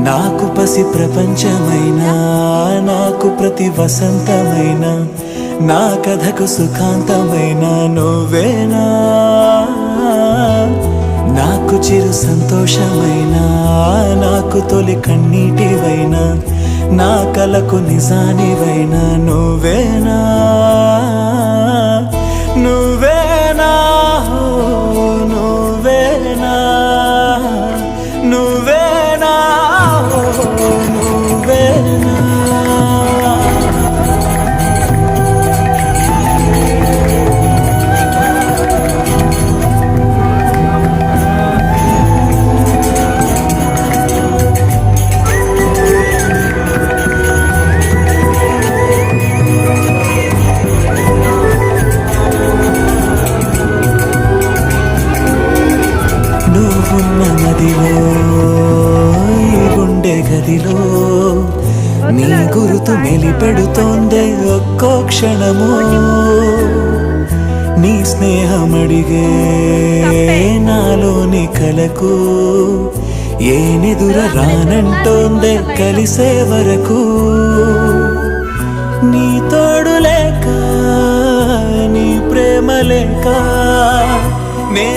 నాకు పసి ప్రపంచమైనా, నాకు ప్రతి వసంతమైన, నా కథకు సుఖాంతమైన నువ్వేనా. నాకు చిరు సంతోషమైనా, నాకు తొలి కన్నీటివైనా, నా కలకు నిజానివైనా నువ్వేనా. నువ్వేనా నువ్వేనా నువ్వేనా నువ్వేనా. నువ్వున్న నదిలో, ఈ గుండె గదిలో నీ గురుతు మెలిపెడుతోందే ఒక్కో క్షణము. నీ స్నేహమడిగే నాలోని కలకు ఏ నిదుర రానంటోందే కలిసే వరకు. నీ తోడు లేక, నీ ప్రేమ లేక నే